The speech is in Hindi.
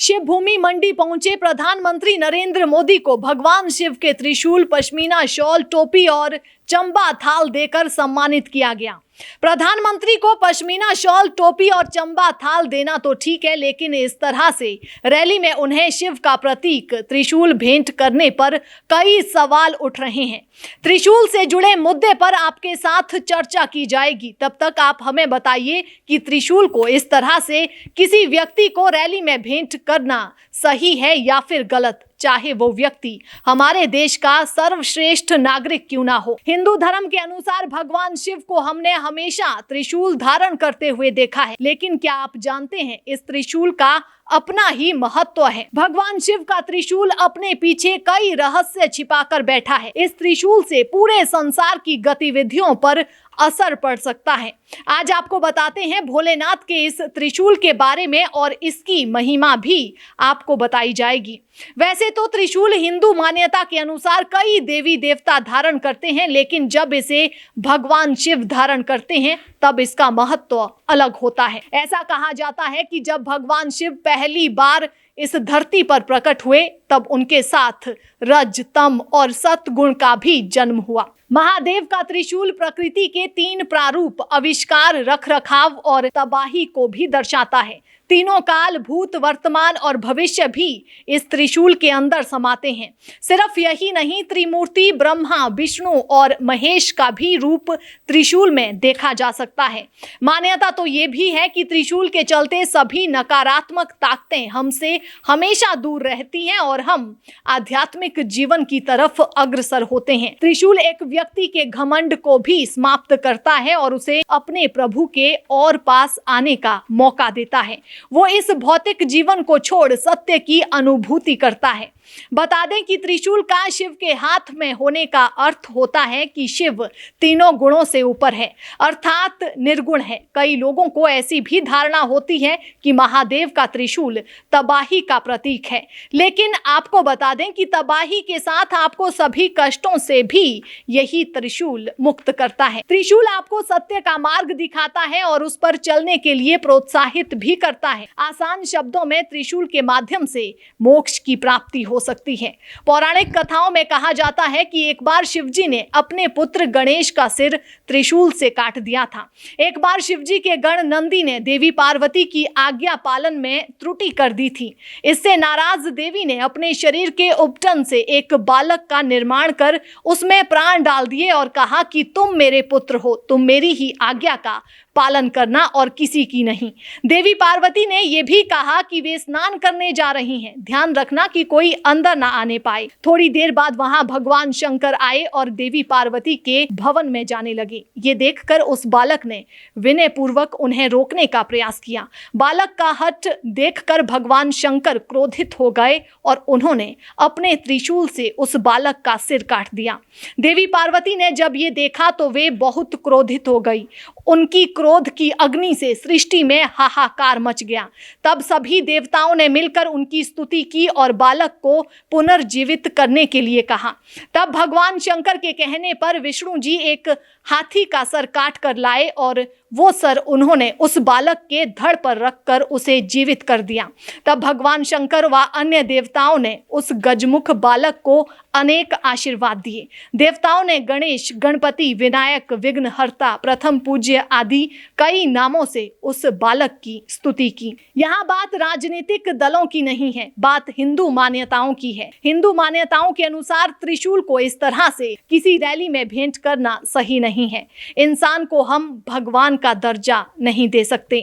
शिव भूमि मंडी पहुंचे प्रधानमंत्री नरेंद्र मोदी को भगवान शिव के त्रिशूल, पश्मीना शॉल, टोपी और चंबा थाल देकर सम्मानित किया गया। प्रधानमंत्री को पश्मीना शॉल, टोपी और चंबा थाल देना तो ठीक है, लेकिन इस तरह से रैली में उन्हें शिव का प्रतीक त्रिशूल भेंट करने पर कई सवाल उठ रहे हैं। त्रिशूल से जुड़े मुद्दे पर आपके साथ चर्चा की जाएगी। तब तक आप हमें बताइए कि त्रिशूल को इस तरह से किसी व्यक्ति को रैली में भेंट करना सही है या फिर गलत, चाहे वो व्यक्ति हमारे देश का सर्वश्रेष्ठ नागरिक क्यों ना हो। हिंदू धर्म के अनुसार भगवान शिव को हमने हमेशा त्रिशूल धारण करते हुए देखा है, लेकिन क्या आप जानते हैं इस त्रिशूल का अपना ही महत्व है। भगवान शिव का त्रिशूल अपने पीछे कई रहस्य छिपाकर बैठा है। इस त्रिशूल से पूरे संसार की गतिविधियों पर असर पड़ सकता है। आज आपको बताते हैं भोलेनाथ के इस त्रिशूल के बारे में और इसकी महिमा भी आपको बताई जाएगी। वैसे तो त्रिशूल हिंदू मान्यता के अनुसार कई देवी देवता धारण करते हैं, लेकिन जब इसे भगवान शिव धारण करते हैं तब इसका महत्व अलग होता है। ऐसा कहा जाता है कि जब भगवान शिव पहली बार इस धरती पर प्रकट हुए तब उनके साथ रज, तम और सत गुण का भी जन्म हुआ। महादेव का त्रिशूल प्रकृति के 3 प्रारूप, आविष्कार, रखरखाव और तबाही को भी दर्शाता है। तीनों काल, भूत, वर्तमान और भविष्य भी इस त्रिशूल के अंदर समाते हैं। सिर्फ यही नहीं, त्रिमूर्ति ब्रह्मा, विष्णु और महेश का भी रूप त्रिशूल में देखा जा सकता है। मान्यता तो ये भी है कि त्रिशूल के चलते सभी नकारात्मक ताकतें हमसे हमेशा दूर रहती हैं और हम आध्यात्मिक जीवन की तरफ अग्रसर होते हैं। त्रिशूल एक व्यक्ति के घमंड को भी समाप्त करता है और उसे अपने प्रभु के और पास आने का मौका देता है। वो इस भौतिक जीवन को छोड़ सत्य की अनुभूति करता है। बता दें कि त्रिशूल का शिव के हाथ में होने का अर्थ होता है कि शिव तीनों गुणों से ऊपर है, अर्थात निर्गुण है। कई लोगों को ऐसी भी धारणा होती है कि महादेव का त्रिशूल तबाही का प्रतीक है, लेकिन आपको बता दें कि तबाही के साथ आपको सभी कष्टों से भी यही त्रिशूल मुक्त करता है। त्रिशूल आपको सत्य का मार्ग दिखाता है और उस पर चलने के लिए प्रोत्साहित भी करता है। आसान शब्दों में त्रिशूल के माध्यम से मोक्ष की प्राप्ति हो सकती है। पौराणिक कथाओं में कहा जाता है कि एक बार शिवजी ने अपने पुत्र गणेश का सिर त्रिशूल से काट दिया था। एक बार शिवजी के गण नंदी ने देवी पार्वती की आज्ञा पालन में त्रुटि कर दी थी। इससे नाराज देवी ने अपने शरीर के उपटन से एक बालक का निर्माण कर उसमें प्राण डाल दिए और कहा कि तुम मेरे पुत्र हो, तुम मेरी ही आज्ञा का पालन करना और किसी की नहीं। देवी पार्वती ने यह भी कहा कि वे स्नान करने जा रही हैं, ध्यान रखना कि कोई अंदर ना आने पाए। थोड़ी देर बाद वहां भगवान शंकर आए और देवी पार्वती के भवन में जाने लगे। ये देखकर उस बालक ने विनय पूर्वक उन्हें रोकने का प्रयास किया। बालक का हठ देखकर भगवान शंकर क्रोधित हो गए और उन्होंने अपने त्रिशूल से उस बालक का सिर काट दिया। देवी पार्वती ने जब ये देखा तो वे बहुत क्रोधित हो गई। उनकी क्रोध की अग्नि से सृष्टि में हाहाकार मच गया। तब सभी देवताओं ने मिलकर उनकी स्तुति की और बालक को पुनर्जीवित करने के लिए कहा। तब भगवान शंकर के कहने पर विष्णु जी एक हाथी का सर काट कर लाए और वो सर उन्होंने उस बालक के धड़ पर रखकर उसे जीवित कर दिया। तब भगवान शंकर व अन्य देवताओं ने उस गजमुख बालक को अनेक आशीर्वाद दिए। देवताओं ने गणेश, गणपति, विनायक, विघ्नहर्ता, प्रथम पूज्य आदि कई नामों से उस बालक की स्तुति की। यहाँ बात राजनीतिक दलों की नहीं है, बात हिंदू मान्यताओं की है। हिंदू मान्यताओं के अनुसार त्रिशूल को इस तरह से किसी रैली में भेंट करना सही नहीं है। इंसान को हम भगवान का दर्जा नहीं दे सकते।